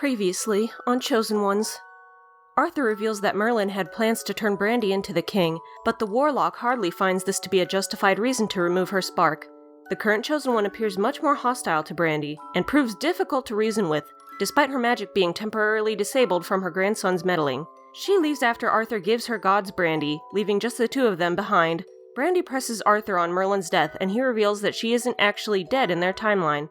Previously, on Chosen Ones, Arthur reveals that Merlin had plans to turn Brandy into the king, but the warlock hardly finds this to be a justified reason to remove her spark. The current Chosen One appears much more hostile to Brandy, and proves difficult to reason with, despite her magic being temporarily disabled from her grandson's meddling. She leaves after Arthur gives her gods Brandy, leaving just the two of them behind. Brandy presses Arthur on Merlin's death, and he reveals that she isn't actually dead in their timeline.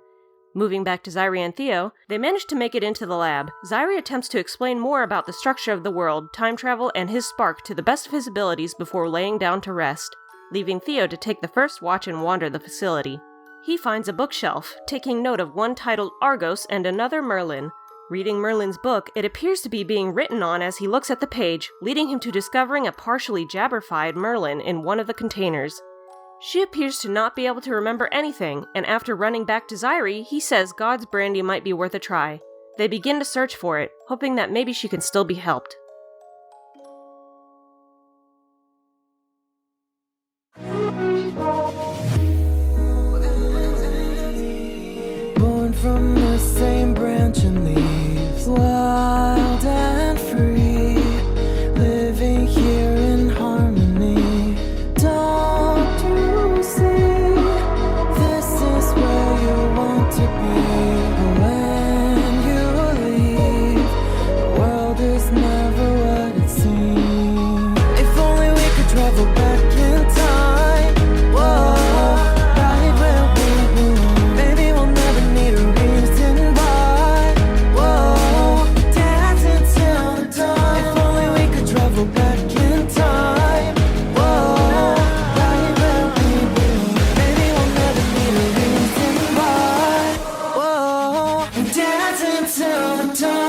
Moving back to Zairi and Theo, they manage to make it into the lab. Zairi attempts to explain more about the structure of the world, time travel, and his spark to the best of his abilities before laying down to rest, leaving Theo to take the first watch and wander the facility. He finds a bookshelf, taking note of one titled Arkeus and another Merlin. Reading Merlin's book, it appears to be being written on as he looks at the page, leading him to discovering a partially jabberfied Merlin in one of the containers. She appears to not be able to remember anything, and after running back to Zairi, he says God's Brandy might be worth a try. They begin to search for it, hoping that maybe she can still be helped. Born from the same branch and leaves, wild and free, living here in harmony. Don't you see? This is where you want to be. When you leave, the world is never what it seems. If only we could travel back in time. Whoa, right where we belong. Maybe we'll never need a reason why. Whoa, dancing till the dawn. If only we could travel back in time. Whoa, right where we belong. Maybe we'll never need a reason why. Whoa, dancing till the dawn.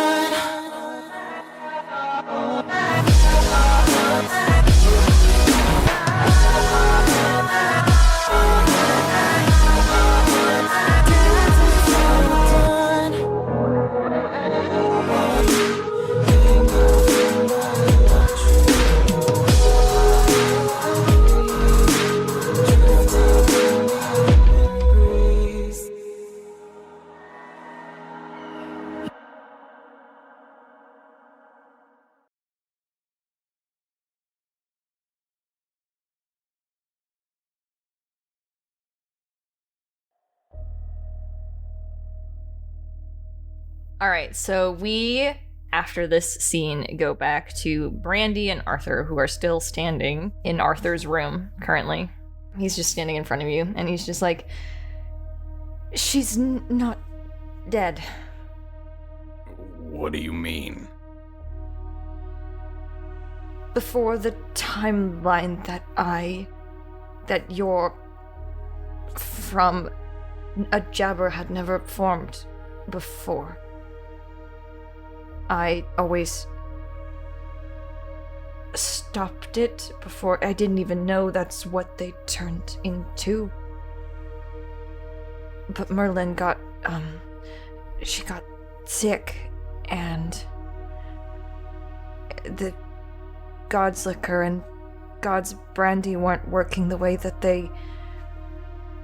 Alright, so we, after this scene, go back to Brandy and Arthur, who are still standing in Arthur's room currently. He's just standing in front of you, and he's just like, she's not dead. What do you mean? Before the timeline that you're from, a jabber had never formed before. I always stopped it before. I didn't even know that's what they turned into. But Merlin got, she got sick, and the God's liquor and God's brandy weren't working the way that they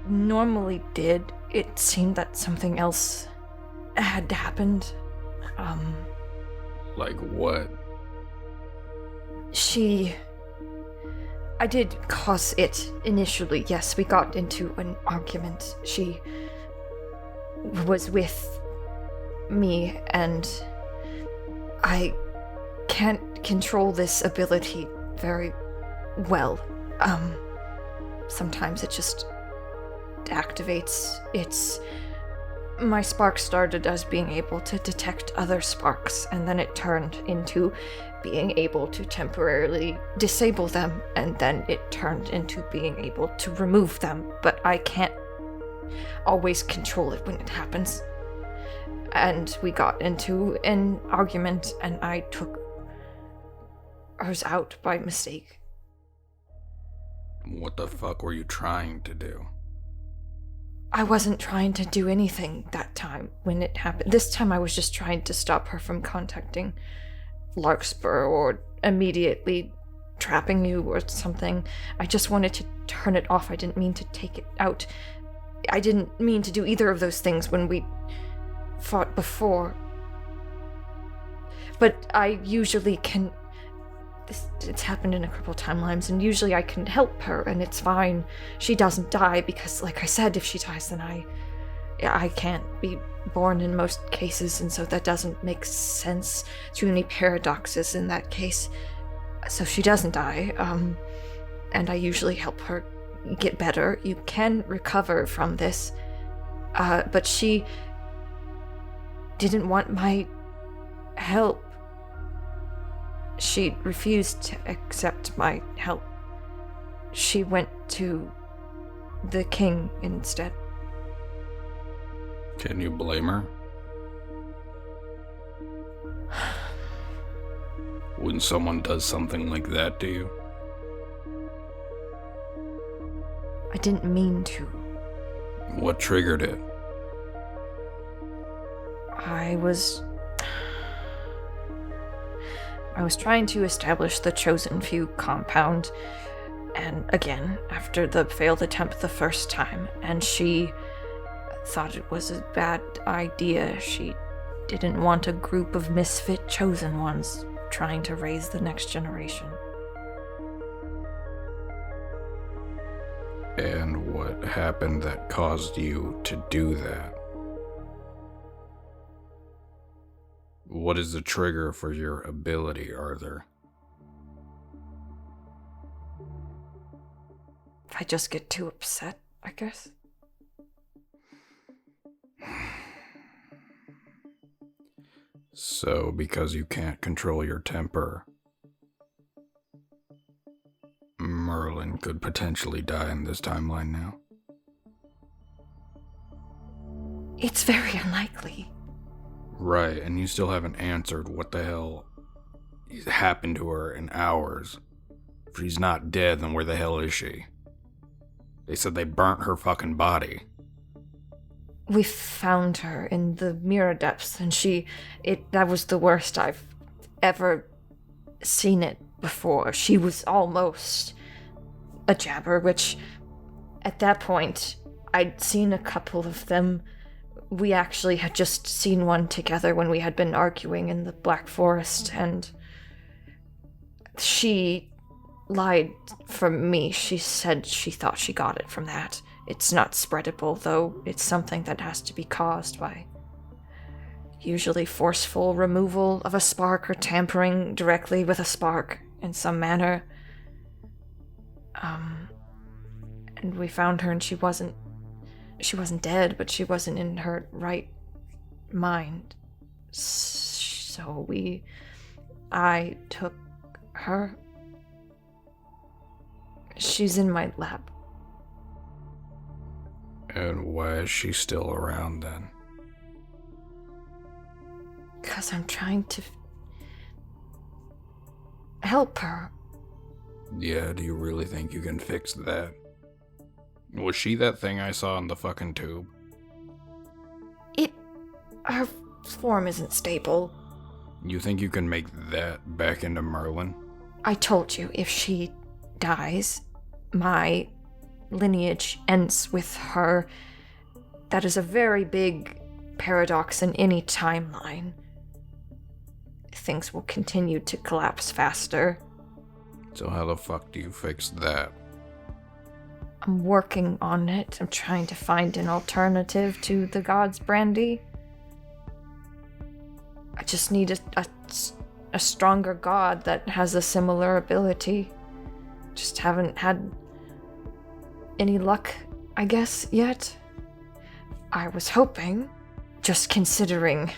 normally did. It seemed that something else had happened. Like what? I did cause it initially, yes. We got into an argument. She was with me, and I can't control this ability very well. Sometimes it just activates. My spark started as being able to detect other sparks, and then it turned into being able to temporarily disable them, and then it turned into being able to remove them, but I can't always control it when it happens. And we got into an argument, and I took hers out by mistake. What the fuck were you trying to do? I wasn't trying to do anything that time when it happened. This time I was just trying to stop her from contacting Larkspur or immediately trapping you or something. I just wanted to turn it off. I didn't mean to take it out. I didn't mean to do either of those things when we fought before. But I usually can... It's happened in a couple timelines, and usually I can help her, and it's fine. She doesn't die, because, like I said, if she dies, then I can't be born in most cases, and so that doesn't make sense. Too many paradoxes in that case. So she doesn't die, and I usually help her get better. You can recover from this, but she didn't want my help. She refused to accept my help. She went to the king instead. Can you blame her? When someone does something like that to you? I didn't mean to. What triggered it? I was trying to establish the Chosen Few compound, and again, after the failed attempt the first time, and she thought it was a bad idea. She didn't want a group of misfit chosen ones trying to raise the next generation. And what happened that caused you to do that? What is the trigger for your ability, Arthur? If I just get too upset, I guess. So, because you can't control your temper, Merlin could potentially die in this timeline now? It's very unlikely. Right, and you still haven't answered what the hell happened to her in hours. If she's not dead, then where the hell is she? They said they burnt her fucking body. We found her in the mirror depths, and that was the worst I've ever seen it before. She was almost a jabber, which at that point, I'd seen a couple of them. We actually had just seen one together when we had been arguing in the Black Forest, and she lied for me. She said she thought she got it from that. It's not spreadable, though. It's something that has to be caused by usually forceful removal of a spark or tampering directly with a spark in some manner. And we found her, and she wasn't dead, but she wasn't in her right mind. So I took her. She's in my lab. And why is she still around then? Because I'm trying to help her. Yeah, do you really think you can fix that? Was she that thing I saw in the fucking tube? Her form isn't stable. You think you can make that back into Merlin? I told you, if she dies, my lineage ends with her. That is a very big paradox in any timeline. Things will continue to collapse faster. So how the fuck do you fix that? I'm working on it. I'm trying to find an alternative to the gods, Brandy. I just need a stronger god that has a similar ability. Just haven't had any luck, I guess, yet. I was hoping, just considering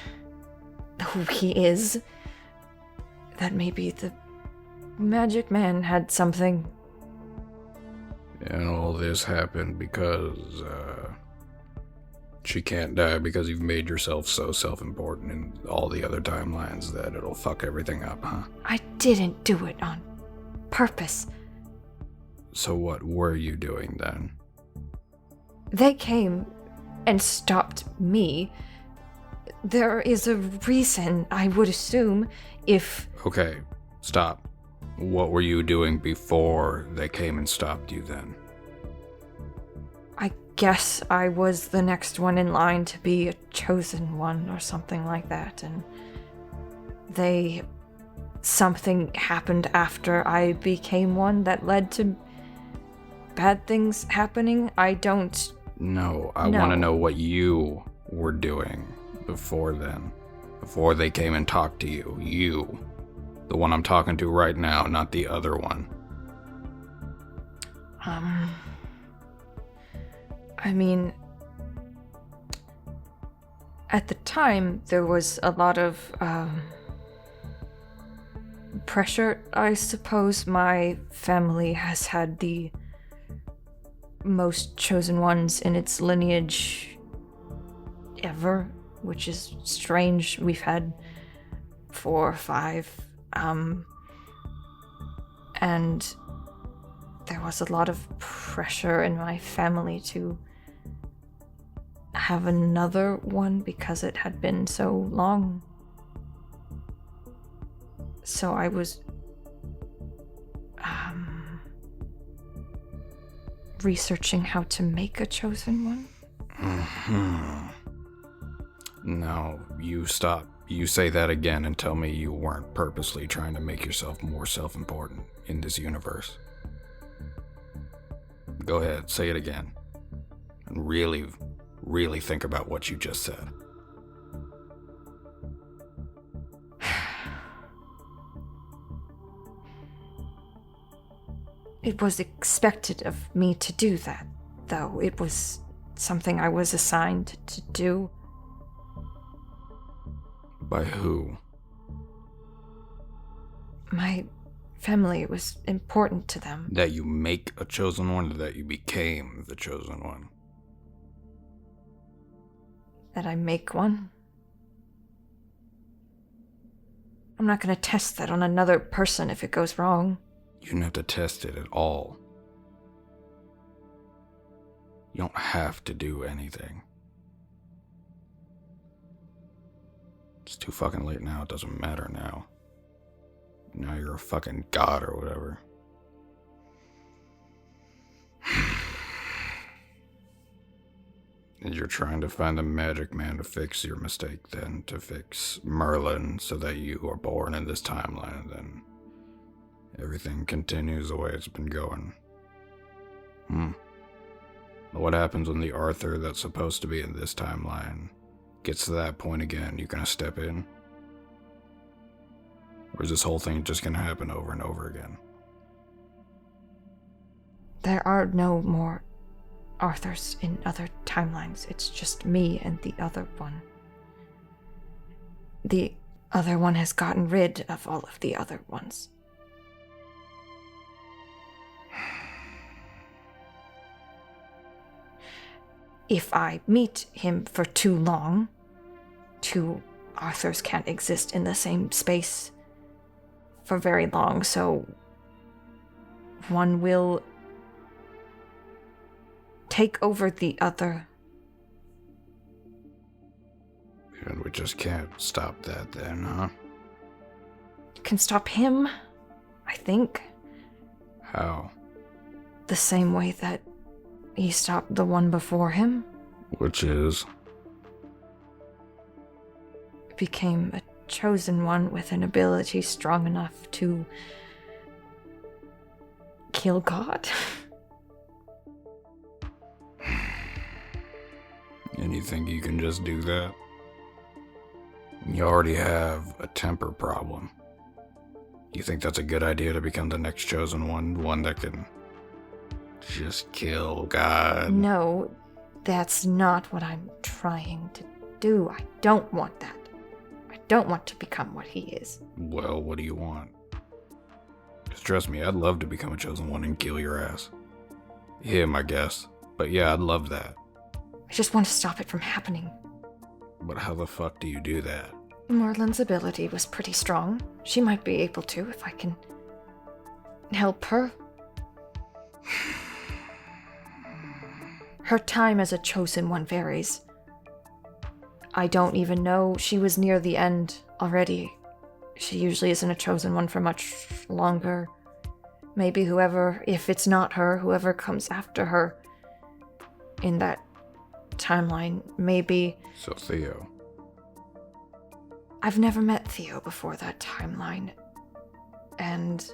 who he is, that maybe the magic man had something. And all this happened because, she can't die because you've made yourself so self-important in all the other timelines that it'll fuck everything up, huh? I didn't do it on purpose. So what were you doing then? They came and stopped me. There is a reason, I would assume, if... Okay, stop. What were you doing before they came and stopped you then? I guess I was the next one in line to be a chosen one or something like that, and something happened after I became one that led to bad things happening. I don't... No, I want to know what you were doing before then. Before they came and talked to you. You. The one I'm talking to right now, not the other one. I mean, at the time, there was a lot of pressure. I suppose my family has had the most chosen ones in its lineage ever, which is strange. We've had 4 or 5, and there was a lot of pressure in my family to have another one because it had been so long. So I was researching how to make a chosen one. No, you stop. You say that again and tell me you weren't purposely trying to make yourself more self-important in this universe. Go ahead, say it again. And really think about what you just said. It was expected of me to do that, though. It was something I was assigned to do. By who? My family. It was important to them. That you make a chosen one, or that you became the chosen one? That I make one. I'm not going to test that on another person if it goes wrong. You don't have to test it at all. You don't have to do anything. It's too fucking late now, it doesn't matter now. Now you're a fucking god or whatever. And you're trying to find the magic man to fix your mistake, then to fix Merlin so that you are born in this timeline, then everything continues the way it's been going. What happens when the Arthur that's supposed to be in this timeline gets to that point again? You gonna step in? Or is this whole thing just gonna happen over and over again? There are no more Arthurs in other timelines. It's just me and the other one. The other one has gotten rid of all of the other ones. If I meet him for too long, 2 Arthurs can't exist in the same space for very long, so one will take over the other. And we just can't stop that then, huh? You can stop him, I think. How? The same way that he stopped the one before him. Which is? Became a chosen one with an ability strong enough to kill God. And you think you can just do that? You already have a temper problem. You think that's a good idea to become the next chosen one? One that can just kill God? No, that's not what I'm trying to do. I don't want that. I don't want to become what he is. Well, what do you want? Because trust me, I'd love to become a chosen one and kill your ass. Him, I guess. But yeah, I'd love that. I just want to stop it from happening. But how the fuck do you do that? Merlin's ability was pretty strong. She might be able to if I can help her. Her time as a chosen one varies. I don't even know. She was near the end already. She usually isn't a chosen one for much longer. Maybe whoever, if it's not her, whoever comes after her in that timeline, maybe. So Theo. I've never met Theo before that timeline. And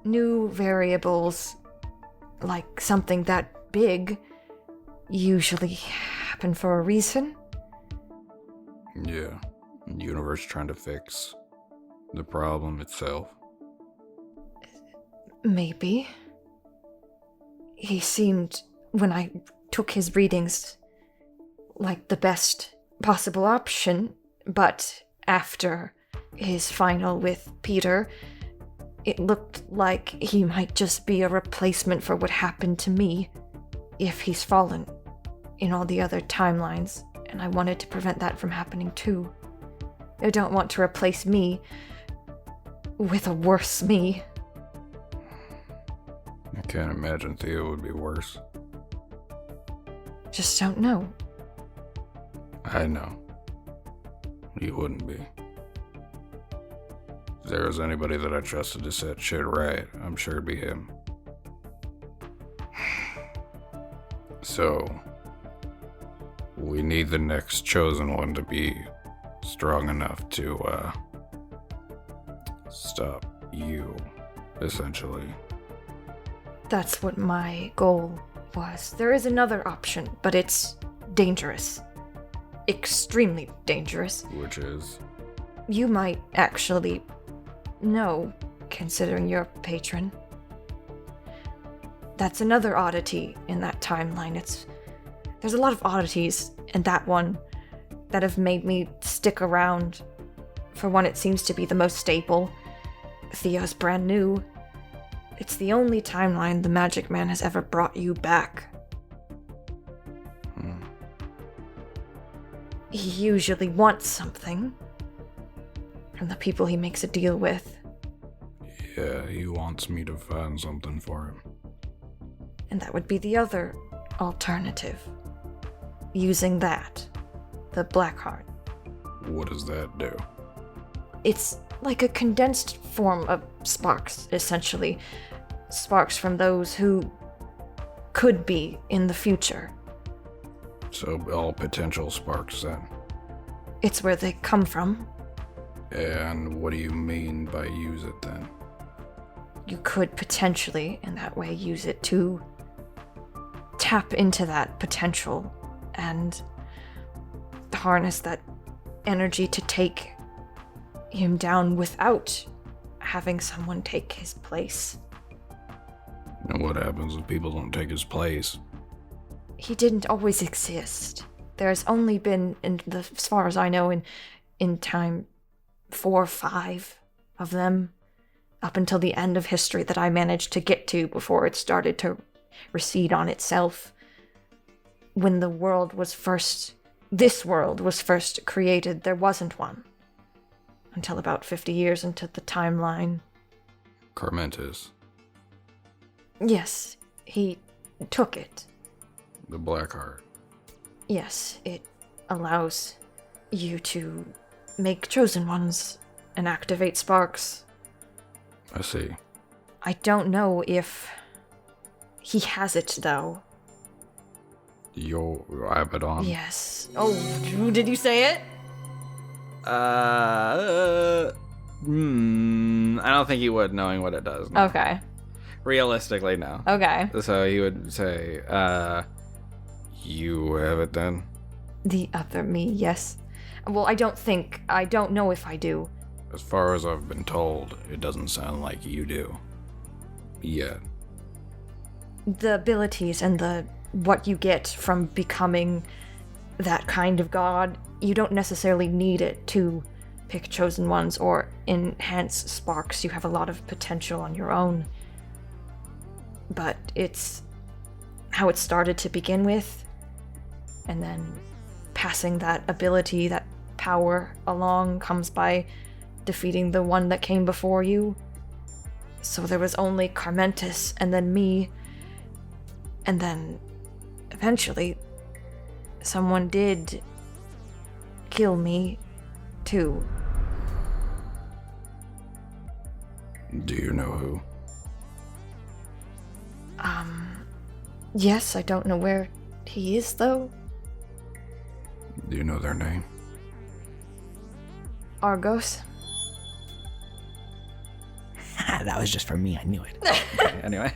new variables, like something that big, usually happen for a reason. Yeah, the universe trying to fix the problem itself. Maybe. He seemed, when I took his readings, like the best possible option, but after his final with Peter, it looked like he might just be a replacement for what happened to me if he's fallen in all the other timelines, and I wanted to prevent that from happening too. I don't want to replace me with a worse me. I can't imagine Theo would be worse. Just don't know. I know. He wouldn't be. If there was anybody that I trusted to set shit right, I'm sure it'd be him. So, we need the next chosen one to be strong enough to, stop you, essentially. That's what my goal was. There is another option, but it's dangerous. Extremely dangerous. Which is? You might actually know, considering you're a patron. That's another oddity in that timeline. There's a lot of oddities in that one that have made me stick around. For one, it seems to be the most stable. Theo's brand new. It's the only timeline the Magic Man has ever brought you back. He usually wants something from the people he makes a deal with. Yeah, he wants me to find something for him. And that would be the other alternative. Using that. The Black Heart. What does that do? It's like a condensed form of sparks, essentially. Sparks from those who could be in the future. So all potential sparks then. It's where they come from. And what do you mean by use it then? You could potentially, in that way, use it to tap into that potential and harness that energy to take him down without having someone take his place. And what happens if people don't take his place? He didn't always exist. There's only been, as far as I know, in time, 4 or 5 of them, up until the end of history that I managed to get to before it started to recede on itself. When this world was first created, there wasn't one. Until about 50 years into the timeline. Carmentis. Yes, he took it. The Black Heart. Yes, it allows you to make chosen ones and activate sparks. I see. I don't know if he has it, though. Your Abaddon? Yes. Oh, did you say it? I don't think he would, knowing what it does. No. Okay. Realistically, no. Okay. So he would say, You have it then? The other me, yes. Well, I don't know if I do. As far as I've been told, it doesn't sound like you do. Yet. The abilities and what you get from becoming that kind of god, you don't necessarily need it to pick chosen ones or enhance sparks. You have a lot of potential on your own. But it's how it started to begin with, and then passing that ability, that power along, comes by defeating the one that came before you. So there was only Carmentis, and then me, and then eventually someone did kill me too. Do you know who? Yes, I don't know where he is, though. Do you know their name? Argos. That was just for me, I knew it. Okay, anyway.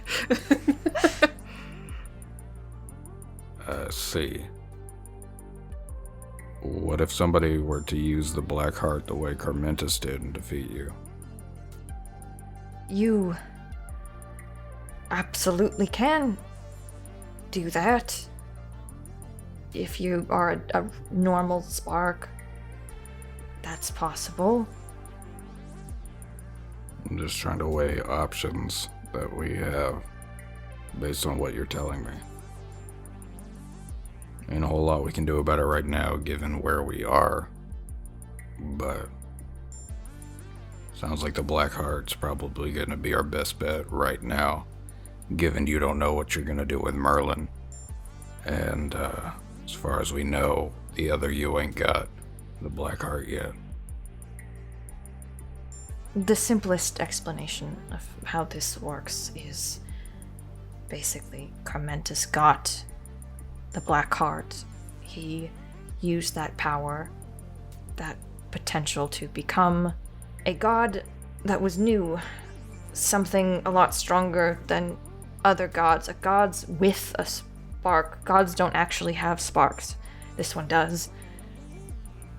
See. What if somebody were to use the Black Heart the way Carmentus did and defeat you? You absolutely can do that. If you are a normal spark, that's possible. I'm just trying to weigh options that we have based on what you're telling me. Ain't a whole lot we can do about it right now, given where we are. But sounds like the Black Heart's probably gonna be our best bet right now, given you don't know what you're gonna do with Merlin. And as far as we know, the other you ain't got the Black Heart yet. The simplest explanation of how this works is basically Carmentus got the Black Heart. He used that power, that potential to become a god that was new, something a lot stronger than other gods, a gods with a spark. Gods don't actually have sparks. This one does.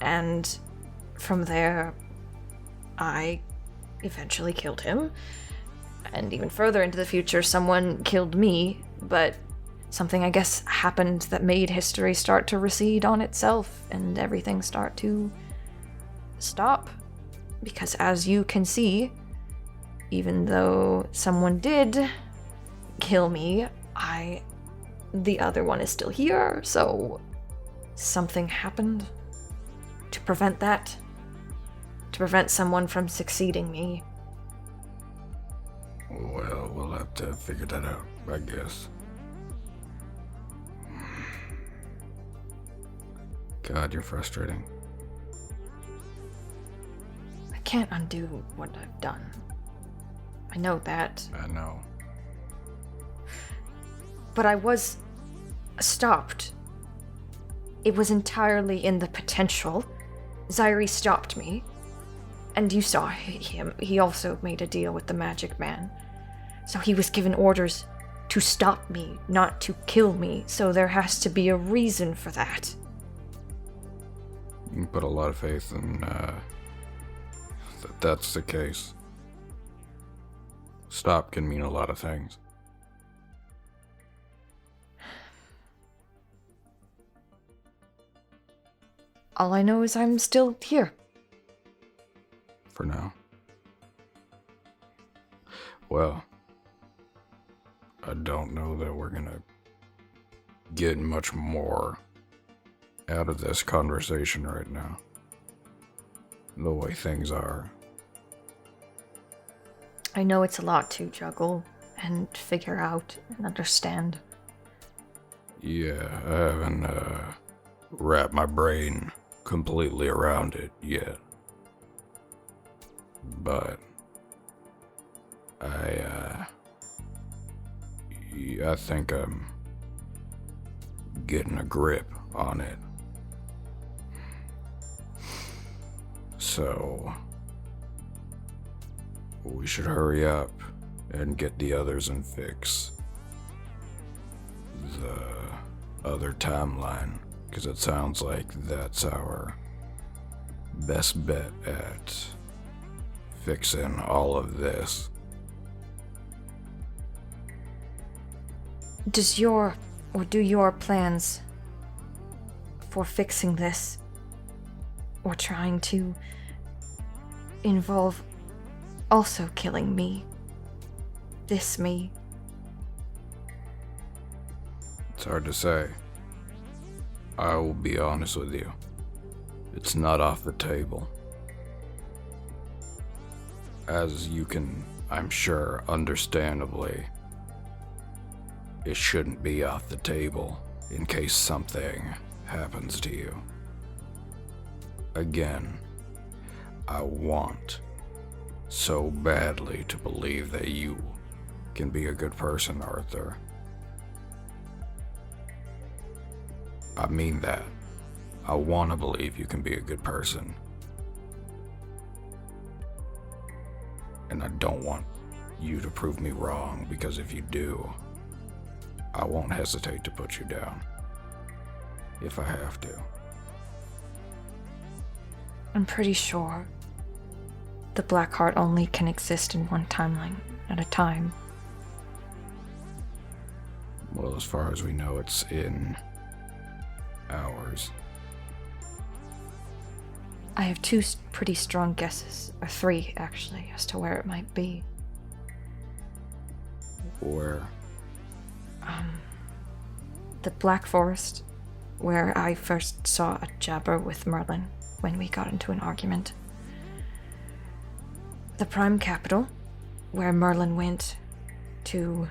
And from there, I eventually killed him. And even further into the future, someone killed me, but something, I guess, happened that made history start to recede on itself and everything start to stop. Because as you can see, even though someone did kill me, the other one is still here, so something happened to prevent that. To prevent someone from succeeding me. Well, we'll have to figure that out, I guess. God, you're frustrating. I can't undo what I've done. I know that. I know. But I was stopped. It was entirely in the potential. Zyri stopped me. And you saw him. He also made a deal with the magic man. So he was given orders to stop me, not to kill me. So there has to be a reason for that. You can put a lot of faith in that's the case. Stop can mean a lot of things. All I know is I'm still here. For now. Well, I don't know that we're gonna get much more out of this conversation right now. The way things are. I know it's a lot to juggle and figure out and understand. Yeah, I haven't wrapped my brain completely around it yet. But I think I'm getting a grip on it. So we should hurry up and get the others and fix the other timeline, because it sounds like that's our best bet at fixing all of this. Do your plans for fixing this or trying to involve also killing me? This me? It's hard to say. I will be honest with you. It's not off the table. As you can, I'm sure, understandably, it shouldn't be off the table in case something happens to you. Again, I want so badly to believe that you can be a good person, Arthur. I mean that. I want to believe you can be a good person. And I don't want you to prove me wrong, because if you do, I won't hesitate to put you down. If I have to. I'm pretty sure the Black Heart only can exist in one timeline at a time. Well, as far as we know, it's in ours. I have two pretty strong guesses, or three actually, as to where it might be. Where? The Black Forest, where I first saw a jabber with Merlin when we got into an argument. The Prime Capital, where Merlin went to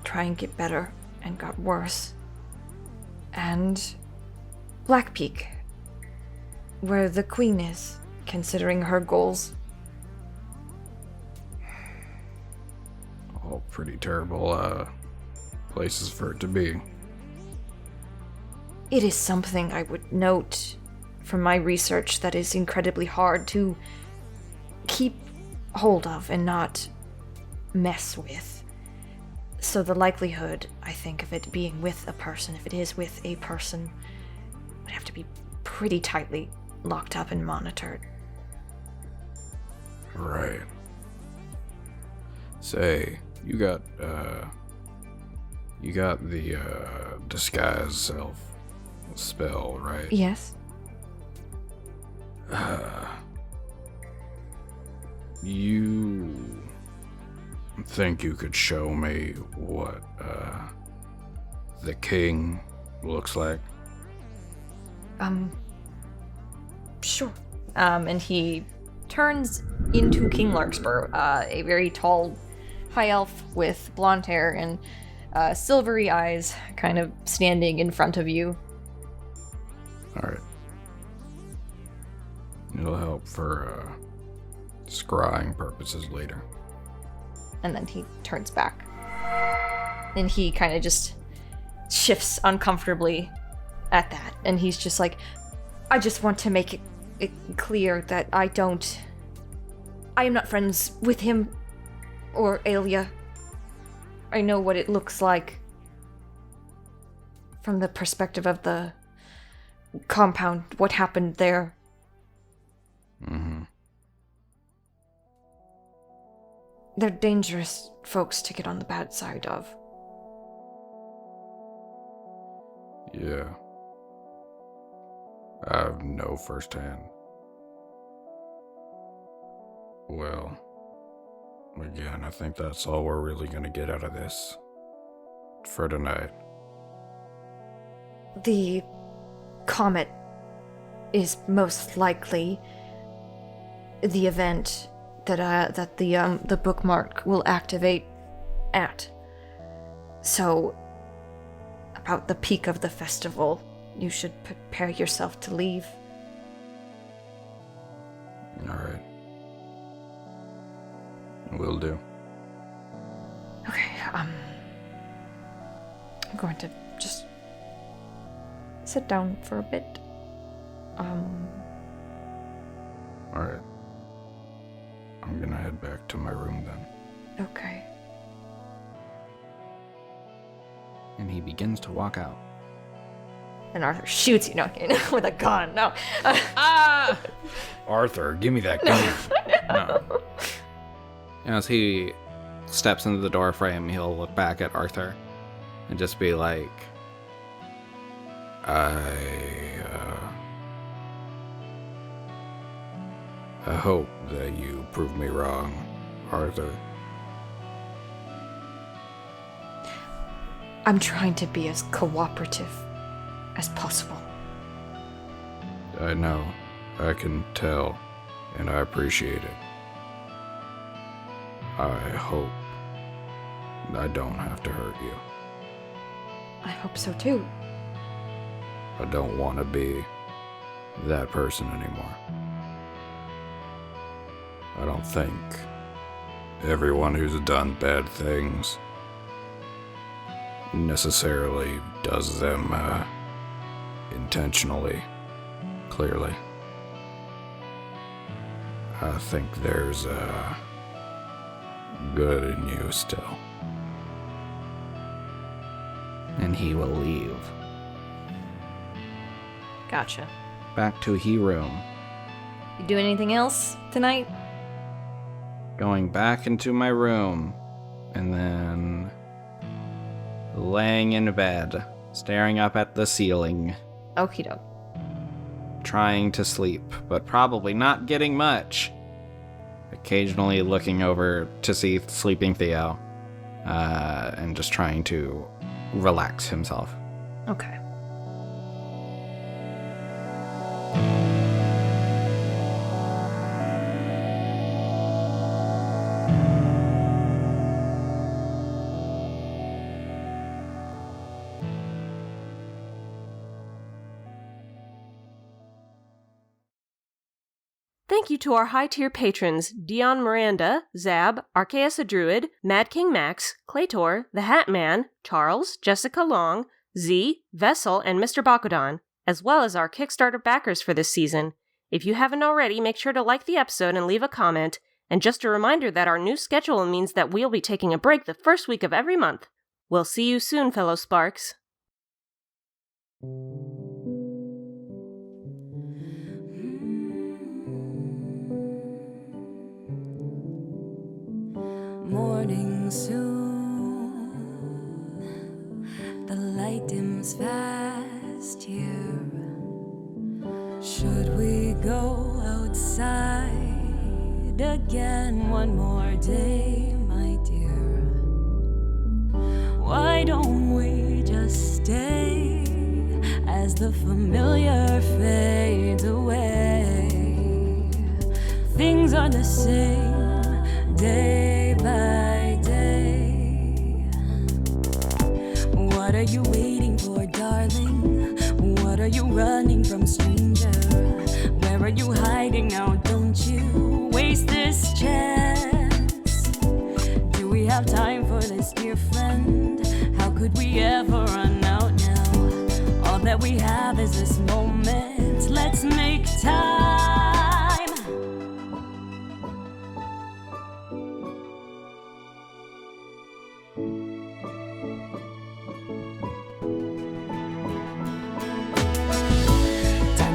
try and get better and got worse. And Black Peak, where the Queen is, considering her goals. All pretty terrible, places for it to be. It is something I would note from my research that is incredibly hard to keep hold of and not mess with. So the likelihood, I think, of it being with a person, if it is with a person, would have to be pretty tightly locked up and monitored. Right. Say, you got the, disguise self spell, right? Yes? You think you could show me what, the king looks like? Sure. And he turns into King Larkspur, a very tall high elf with blonde hair and silvery eyes, kind of standing in front of you. Alright. It'll help for, scrying purposes later. And then he turns back. And he kind of just shifts uncomfortably at that. And he's just like, I just want to make it clear that I am not friends with him or Aelia. I know what it looks like from the perspective of the compound, what happened there. Mm-hmm. They're dangerous folks to get on the bad side of. Yeah. I know firsthand. Well, again, I think that's all we're really gonna get out of this for tonight. The comet is most likely the event that the bookmark will activate at. So, about the peak of the festival, you should prepare yourself to leave. Alright. Will do. Okay, I'm going to just sit down for a bit. Alright. I'm gonna head back to my room then. Okay. And he begins to walk out. And Arthur shoots you, no, with a gun, no. Arthur, give me that gun. No. As he steps into the door frame, he'll look back at Arthur and just be like, I hope that you prove me wrong, Arthur. I'm trying to be as cooperative as possible. I know. I can tell, and I appreciate it. I hope I don't have to hurt you. I hope so too. I don't want to be that person anymore. I don't think everyone who's done bad things necessarily does them intentionally, clearly. I think there's good in you still. And he will leave. Gotcha. Back to he room. You do anything else tonight? Going back into my room. And then laying in bed, staring up at the ceiling, Okie doke. trying to sleep, but probably not getting much. Occasionally looking over to see sleeping Theo, and just trying to relax himself. Okay. Thank you to our high-tier patrons, Dion, Miranda, Zab, Arkeus a Druid, Mad King Max, Claytor, The Hat Man, Charles, Jessica Long, Z, Vessel, and Mr. Bakudan, as well as our Kickstarter backers for this season. If you haven't already, make sure to like the episode and leave a comment. And just a reminder that our new schedule means that we'll be taking a break the first week of every month. We'll see you soon, fellow Sparks. Morning soon, the light dims fast here. Should we go outside again one more day, my dear? Why don't we just stay as the familiar fades away? Things are the same day by day. What are you waiting for, darling? What are you running from, stranger? Where are you hiding now? Don't you waste this chance. Do we have time for this, dear friend? How could we ever run out now? All that we have is this moment. Let's make time.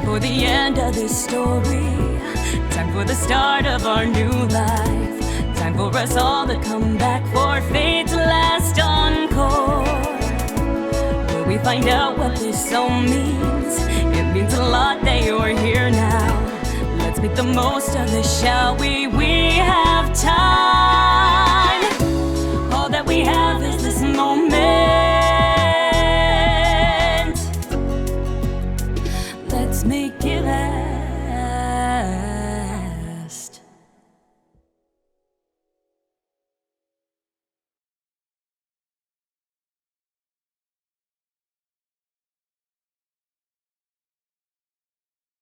For the end of this story, time for the start of our new life, time for us all to come back for fate's last encore, where we find out what this all means. It means a lot that you're here now. Let's make the most of this, shall we? We have time. All that we have is this moment. Let's make it